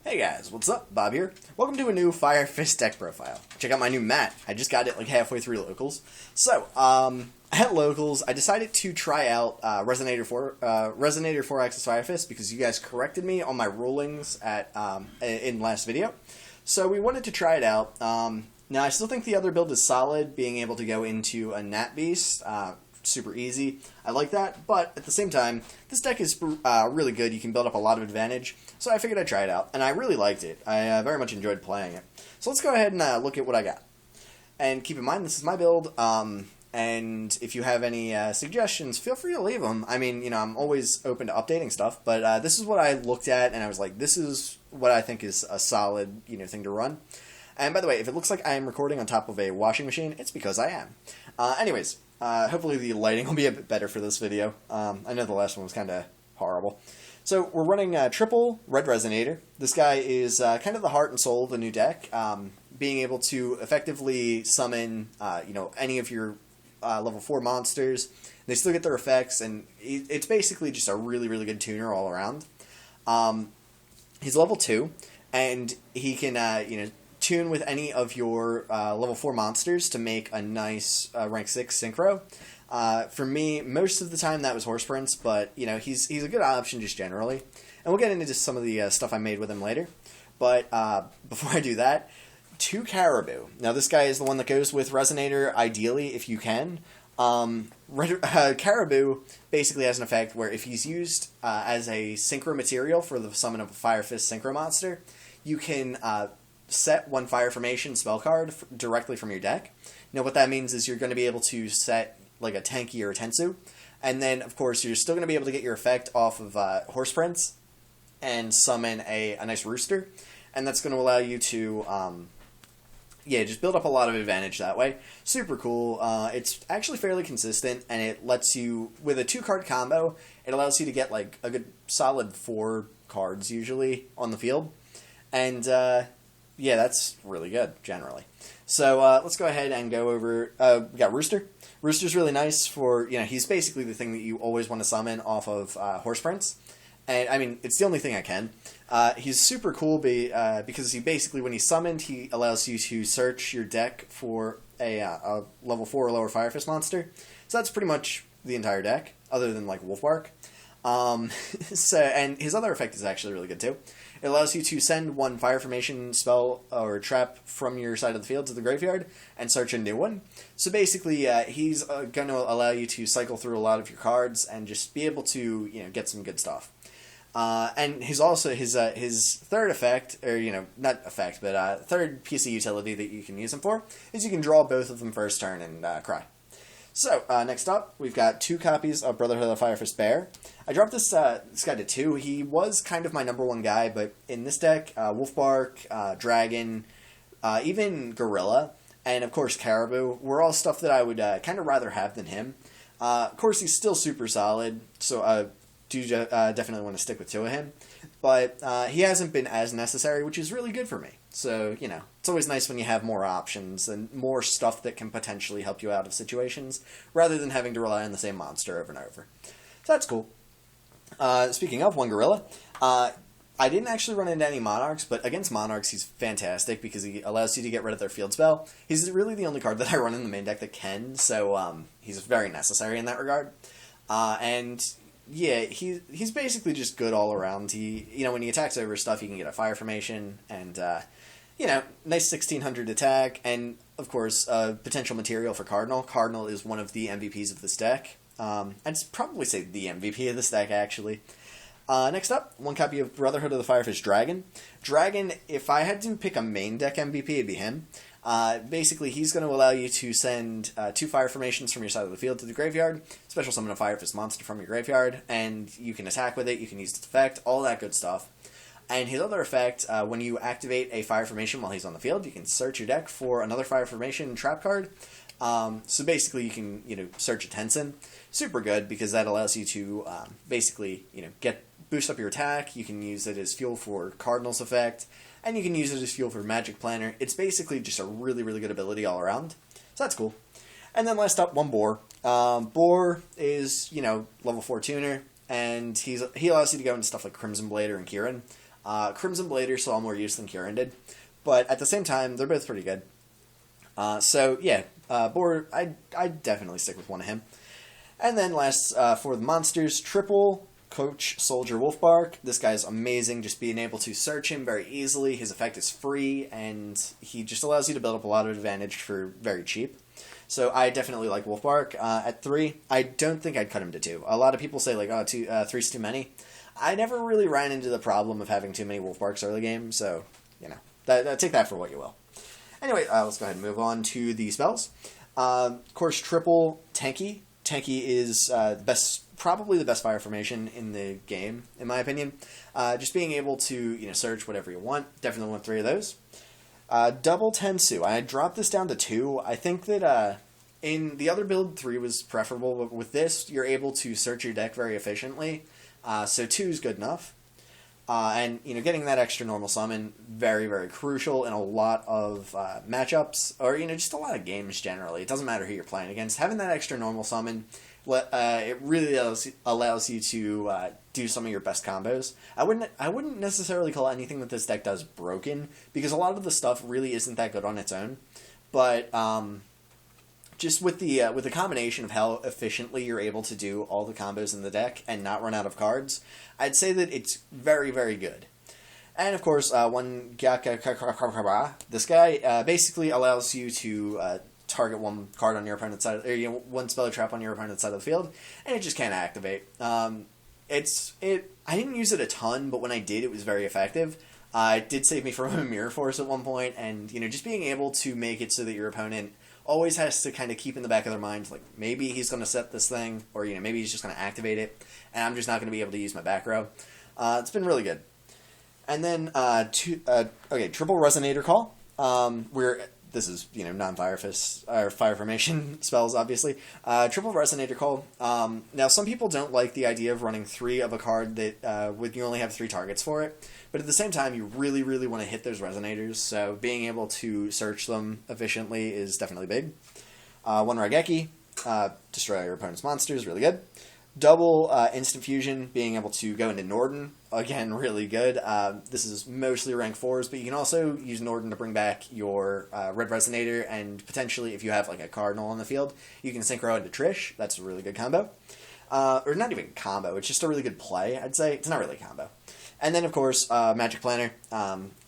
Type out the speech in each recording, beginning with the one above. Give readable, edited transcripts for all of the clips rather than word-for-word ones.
Hey guys, what's up? Bob here. Welcome to a new Fire Fist deck profile. Check out my new mat. I just got it like halfway through Locals. So, at Locals, I decided to try out Resonator 4-axis Fire Fist because you guys corrected me on my rulings at in last video. So we wanted to try it out. Now, I still think the other build is solid, being able to go into a Nat Beast. Super easy. I like that, but at the same time, this deck is really good. You can build up a lot of advantage, so I figured I'd try it out, and I really liked it. I very much enjoyed playing it. So let's go ahead and look at what I got. And keep in mind, this is my build, and if you have any suggestions, feel free to leave them. I mean, you know, I'm always open to updating stuff, but this is what I looked at, and I was like, this is what I think is a solid, you know, thing to run. And by the way, if it looks like I am recording on top of a washing machine, it's because I am. Anyways, hopefully the lighting will be a bit better for this video. I know the last one was kind of horrible. So we're running triple Red Resonator. This guy is kind of the heart and soul of the new deck, being able to effectively summon you know, any of your level 4 monsters. They still get their effects, and it's basically just a really, really good tuner all around. He's level 2, and he can you know, tune with any of your level 4 monsters to make a nice rank 6 synchro. For me, most of the time that was Horse Prince, but you know, he's a good option just generally. And we'll get into just some of the stuff I made with him later. But before I do that, 2 Caribou. Now this guy is the one that goes with Resonator, ideally, if you can. Caribou basically has an effect where if he's used as a synchro material for the summon of a Fire Fist synchro monster, you can set 1 Fire Formation spell card directly from your deck. Now what that means is you're going to be able to set like a Tenki or a Tensu, and then of course you're still going to be able to get your effect off of Horse Prince and summon a nice Rooster, and that's going to allow you to yeah, just build up a lot of advantage that way. Super cool. It's actually fairly consistent, and it lets you, with a 2-card combo, it allows you to get like a good solid 4 cards usually on the field, and yeah, that's really good, generally. So let's go ahead and go over, we got Rooster. Rooster's really nice for, you know, he's basically the thing that you always want to summon off of Horse Prince. And, I mean, it's the only thing I can. He's super cool because he basically, when he's summoned, he allows you to search your deck for a level 4 or lower Fire Fist monster. So that's pretty much the entire deck, other than, like, Wolfbark. And his other effect is actually really good, too. It allows you to send 1 Fire Formation spell or trap from your side of the field to the graveyard and search a new one. So basically, he's going to allow you to cycle through a lot of your cards and just be able to, you know, get some good stuff. And he's also his third effect, or you know, not effect, but third piece of utility that you can use him for is you can draw both of them first turn and cry. So, next up, we've got 2 copies of Brotherhood of the Fire Fist Bear. I dropped this guy to 2. He was kind of my #1 guy, but in this deck, Wolfbark, Dragon, even Gorilla, and of course Caribou were all stuff that I would kind of rather have than him. Of course, he's still super solid, so I do definitely want to stick with 2 of him. But he hasn't been as necessary, which is really good for me. So, you know, it's always nice when you have more options and more stuff that can potentially help you out of situations, rather than having to rely on the same monster over and over. So that's cool. Speaking of 1 Gorilla, I didn't actually run into any Monarchs, but against Monarchs he's fantastic because he allows you to get rid of their field spell. He's really the only card that I run in the main deck that can, so he's very necessary in that regard. And yeah, he's basically just good all around. He, you know, when he attacks over stuff, he can get a Fire Formation, and you know, nice 1600 attack, and of course, potential material for Cardinal. Cardinal is one of the MVPs of this deck. I'd probably say the MVP of this deck, actually. Next up, 1 copy of Brotherhood of the Fire Fist Dragon. Dragon, if I had to pick a main deck MVP, it'd be him. Basically, he's going to allow you to send 2 Fire Formations from your side of the field to the graveyard, special summon a Fire Fist monster from your graveyard, and you can attack with it, you can use its effect, all that good stuff. And his other effect, when you activate a Fire Formation while he's on the field, you can search your deck for another Fire Formation trap card. So basically, you can, you know, search a Tensen. Super good because that allows you to basically, you know, boost up your attack. You can use it as fuel for Cardinal's effect, and you can use it as fuel for Magic Planner. It's basically just a really, really good ability all around. So that's cool. And then last up, 1 Boar. Boar is, you know, level 4 tuner, and he allows you to go into stuff like Crimson Blade or Kieran. Crimson Blader saw more use than Kieran did, but at the same time, they're both pretty good. So yeah, Boar, I'd definitely stick with one of him. And then last for the monsters, triple Coach Soldier Wolfbark. This guy's amazing, just being able to search him very easily. His effect is free, and he just allows you to build up a lot of advantage for very cheap. So I definitely like Wolfbark. At 3, I don't think I'd cut him to 2. A lot of people say, like, oh, 3's too many. I never really ran into the problem of having too many Wolfbarks early game, so, you know, take that for what you will. Anyway, let's go ahead and move on to the spells. Of course, triple Tenki. Tenki is probably the best fire formation in the game, in my opinion. Just being able to, search whatever you want. Definitely want 3 of those. Double Tensu. I dropped this down to 2. I think that in the other build, 3 was preferable, but with this, you're able to search your deck very efficiently. So 2 is good enough. And, getting that extra normal summon, very, very crucial in a lot of matchups, or, just a lot of games generally. It doesn't matter who you're playing against. Having that extra normal summon, it really allows you to do some of your best combos. I wouldn't necessarily call anything that this deck does broken, because a lot of the stuff really isn't that good on its own. But just with the combination of how efficiently you're able to do all the combos in the deck and not run out of cards, I'd say that it's very, very good. And of course, one Gyokkou, this guy basically allows you to target one card on your opponent's side, or one spell or trap on your opponent's side of the field, and it just can't activate. I didn't use it a ton, but when I did, it was very effective. It did save me from a Mirror Force at one point, and just being able to make it so that your opponent always has to kind of keep in the back of their mind, like, maybe he's going to set this thing, or, maybe he's just going to activate it, and I'm just not going to be able to use my back row. It's been really good. And then, triple Resonator Call. This is, non-fire fist, or fire formation spells, obviously. Triple Resonator Call. Now, some people don't like the idea of running 3 of a card that you only have 3 targets for it. But at the same time, you really, really want to hit those resonators, so being able to search them efficiently is definitely big. One Raigeki, destroy your opponent's monsters, really good. Double Instant Fusion, being able to go into Norden, again, really good. This is mostly rank 4s, but you can also use Norden to bring back your Red Resonator, and potentially, if you have like a Cardinal on the field, you can synchro into Trish. That's a really good combo. Or not even combo, it's just a really good play, I'd say. It's not really a combo. And then, of course, Magic Planner.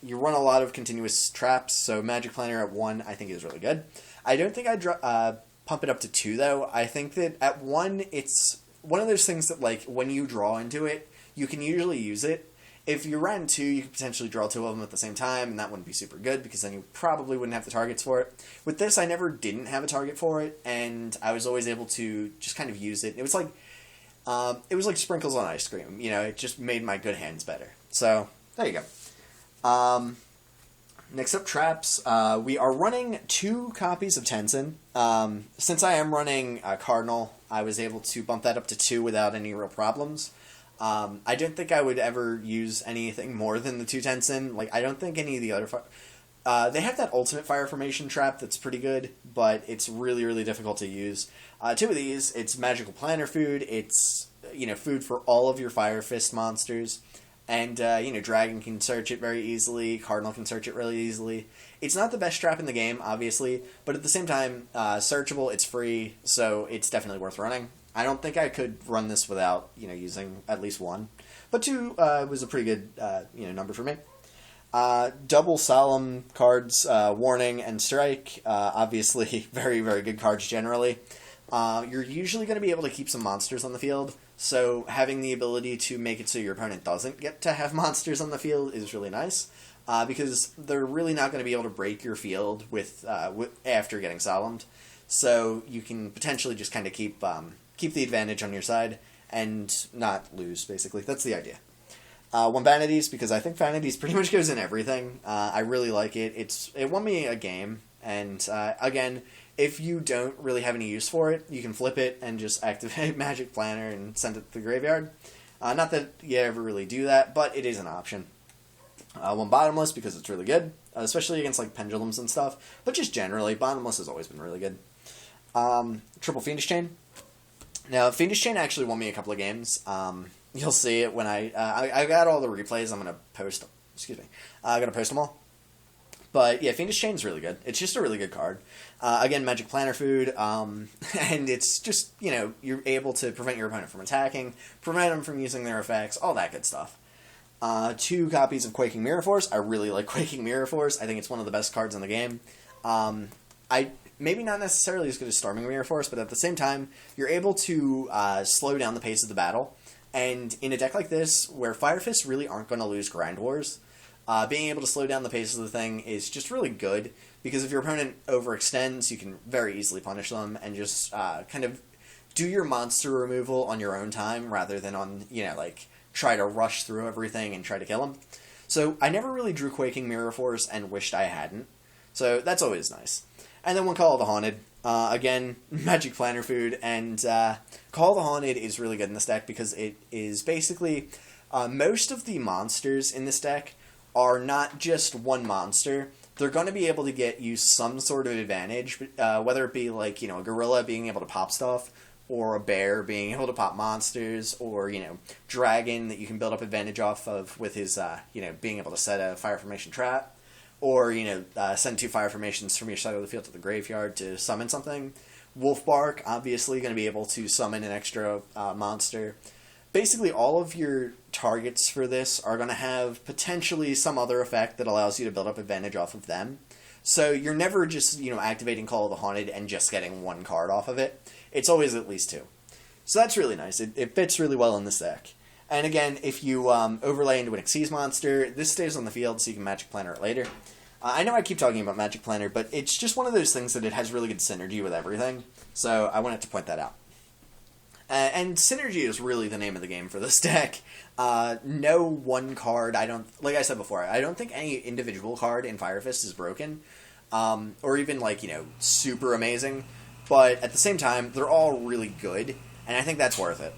You run a lot of continuous traps, so Magic Planner at 1 I think is really good. I don't think I'd pump it up to 2, though. I think that at 1, it's one of those things that, like, when you draw into it, you can usually use it. If you ran 2, you could potentially draw 2 of them at the same time, and that wouldn't be super good, because then you probably wouldn't have the targets for it. With this, I never didn't have a target for it, and I was always able to just kind of use it. It was like sprinkles on ice cream. It just made my good hands better. So, there you go. Next up, traps. We are running 2 copies of Tensen. Since I am running Cardinal, I was able to bump that up to 2 without any real problems. I don't think I would ever use anything more than the 2 Tensen. Like, I don't think any of the other... they have that ultimate fire formation trap that's pretty good, but it's really, really difficult to use. 2 of these, it's magical planner food, it's, food for all of your Fire Fist monsters, and, Dragon can search it very easily, Cardinal can search it really easily. It's not the best trap in the game, obviously, but at the same time, searchable, it's free, so it's definitely worth running. I don't think I could run this without, using at least 1, but 2 was a pretty good, number for me. Double Solemn cards, Warning and Strike, obviously very, very good cards generally. You're usually going to be able to keep some monsters on the field, so having the ability to make it so your opponent doesn't get to have monsters on the field is really nice, because they're really not going to be able to break your field with after getting Solemned, so you can potentially just kind of keep the advantage on your side and not lose, basically. That's the idea. 1 Vanities, because I think Vanities pretty much goes in everything. I really like it. It won me a game, and again, if you don't really have any use for it, you can flip it and just activate Magic Planner and send it to the graveyard. Not that you ever really do that, but it is an option. 1 Bottomless, because it's really good, especially against like pendulums and stuff, but just generally, Bottomless has always been really good. Triple Fiendish Chain. Now, Fiendish Chain actually won me a couple of games. You'll see it when I got all the replays. I'm gonna post. Excuse me. I'm gonna post them all. But yeah, Fiendish Chain is really good. It's just a really good card. Again, Magic Planner food, and it's just, you're able to prevent your opponent from attacking, prevent them from using their effects, all that good stuff. 2 copies of Quaking Mirror Force. I really like Quaking Mirror Force. I think it's one of the best cards in the game. Maybe not necessarily as good as Storming Mirror Force, but at the same time, you're able to slow down the pace of the battle. And in a deck like this, where Fire Fists really aren't going to lose Grind Wars, being able to slow down the pace of the thing is just really good, because if your opponent overextends, you can very easily punish them and just kind of do your monster removal on your own time, rather than on, try to rush through everything and try to kill them. So I never really drew Quaking Mirror Force and wished I hadn't. So that's always nice. And then one Call of the Haunted. Again, Magic Planner food, and Call of the Haunted is really good in this deck because it is basically most of the monsters in this deck are not just one monster. They're going to be able to get you some sort of advantage, whether it be like, a gorilla being able to pop stuff, or a bear being able to pop monsters, or, dragon that you can build up advantage off of with his, being able to set a fire formation trap, or, send 2 fire formations from your side of the field to the graveyard to summon something. Wolfbark, obviously, going to be able to summon an extra monster. Basically, all of your targets for this are going to have potentially some other effect that allows you to build up advantage off of them. So you're never just, activating Call of the Haunted and just getting 1 card off of it. It's always at least 2. So that's really nice. It fits really well in this deck. And again, if you overlay into an Xyz monster, this stays on the field so you can Magic Planner it later. I know I keep talking about Magic Planner, but it's just one of those things that it has really good synergy with everything. So I wanted to point that out. And synergy is really the name of the game for this deck. No one card, like I said before, I don't think any individual card in Fire Fist is broken, or even super amazing. But at the same time, they're all really good, and I think that's worth it.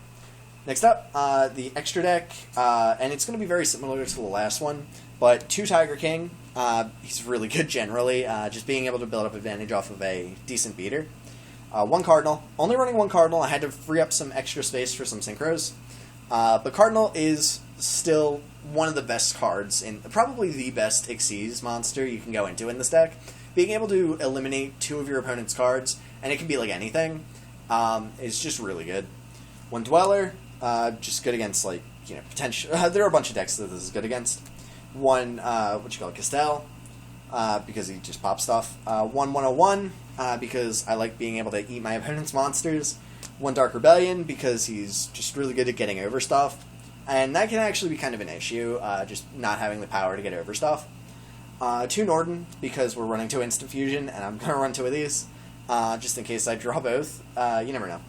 Next up, the extra deck, and it's going to be very similar to the last one, but 2 Tiger King. He's really good generally, just being able to build up advantage off of a decent beater. 1 Cardinal. Only running 1 Cardinal. I had to free up some extra space for some synchros. But Cardinal is still one of the best cards, probably the best Xyz monster you can go into in this deck. Being able to eliminate 2 of your opponent's cards, and it can be like anything, is just really good. 1 Dweller, just good against, potential. There are a bunch of decks that this is good against. 1, Castell, because he just pops stuff. 101, because I like being able to eat my opponent's monsters. 1 Dark Rebellion, because he's just really good at getting over stuff. And that can actually be kind of an issue, just not having the power to get over stuff. 2 Norden, because we're running 2 Instant Fusion, and I'm going to run 2 of these, just in case I draw both. You never know.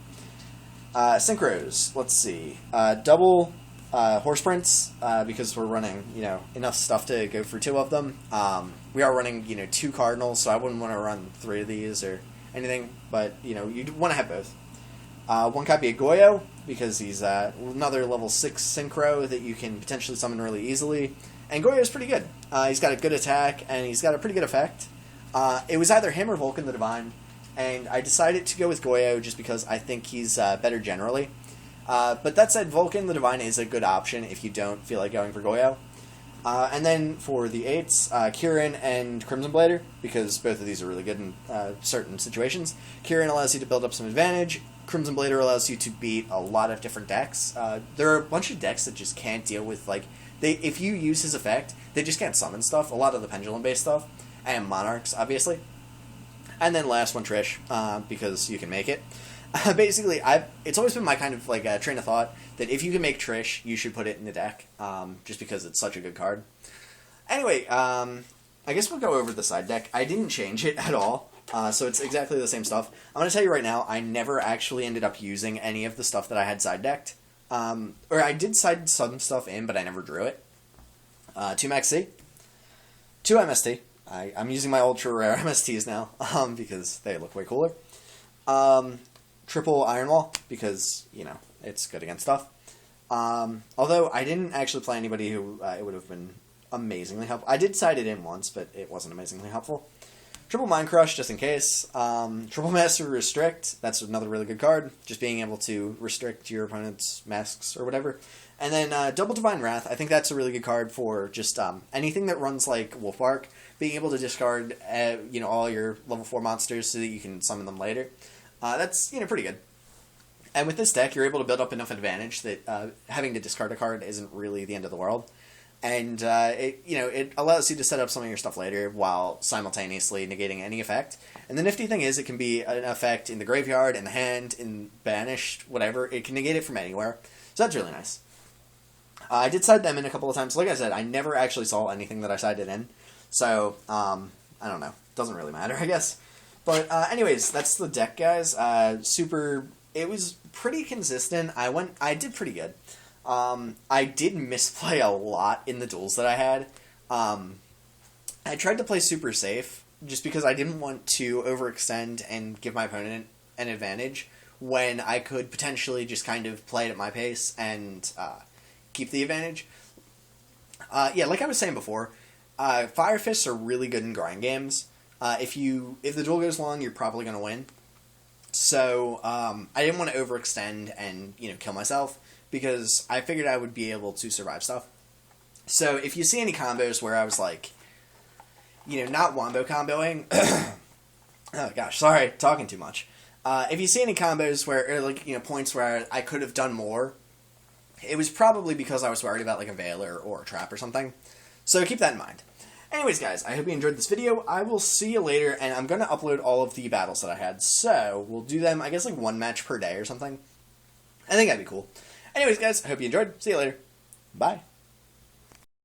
Synchros, let's see. Double Horse Prince, because we're running, enough stuff to go for 2 of them. We are running, 2 Cardinals, so I wouldn't want to run 3 of these or anything, but, you'd want to have both. 1 copy of Goyo, because he's another level 6 Synchro that you can potentially summon really easily. And Goyo's pretty good. He's got a good attack, and he's got a pretty good effect. It was either him or Vulcan the Divine, and I decided to go with Goyo just because I think he's better generally. But that said, Vulcan the Divine is a good option if you don't feel like going for Goyo. And then for the 8s, Kirin and Crimson Blader, because both of these are really good in certain situations. Kirin allows you to build up some advantage. Crimson Blader allows you to beat a lot of different decks. There are a bunch of decks that just can't deal with, if you use his effect, they just can't summon stuff. A lot of the Pendulum-based stuff. And Monarchs, obviously. And then last one, Trish, because you can make it. Basically, it's always been my kind of train of thought that if you can make Trish, you should put it in the deck, just because it's such a good card. Anyway, I guess we'll go over the side deck. I didn't change it at all, so it's exactly the same stuff. I'm going to tell you right now, I never actually ended up using any of the stuff that I had side decked. Or I did side some stuff in, but I never drew it. 2 Max C, 2 MST. I'm using my ultra rare MSTs now, because they look way cooler. Triple Iron Wall, because, it's good against stuff. Although, I didn't actually play anybody who it would have been amazingly helpful. I did side it in once, but it wasn't amazingly helpful. Triple Mind Crush, just in case. Triple Master Restrict, that's another really good card. Just being able to restrict your opponent's masks or whatever. And then Double Divine Wrath, I think that's a really good card for just anything that runs like Wolfbark. Being able to discard all your level 4 monsters so that you can summon them later. That's pretty good. And with this deck, you're able to build up enough advantage that having to discard a card isn't really the end of the world. And it allows you to set up some of your stuff later while simultaneously negating any effect. And the nifty thing is it can be an effect in the graveyard, in the hand, in banished, whatever. It can negate it from anywhere. So that's really nice. I did side them in a couple of times. Like I said, I never actually saw anything that I sided in. So, I don't know. Doesn't really matter, I guess. But anyways, that's the deck, guys. It was pretty consistent. I did pretty good. I did misplay a lot in the duels that I had. I tried to play super safe, just because I didn't want to overextend and give my opponent an advantage, when I could potentially just kind of play it at my pace and keep the advantage. Like I was saying before, Fire Fists are really good in grind games. If the duel goes long, you're probably going to win. So, I didn't want to overextend and, kill myself, because I figured I would be able to survive stuff. So, if you see any combos where I was like, not wombo comboing, oh gosh, sorry, talking too much. If you see any combos where, points where I could have done more, it was probably because I was worried about, a Veiler or a Trap or something. So, keep that in mind. Anyways, guys, I hope you enjoyed this video. I will see you later, and I'm going to upload all of the battles that I had. So, we'll do them, I guess, one match per day or something. I think that'd be cool. Anyways, guys, I hope you enjoyed. See you later. Bye.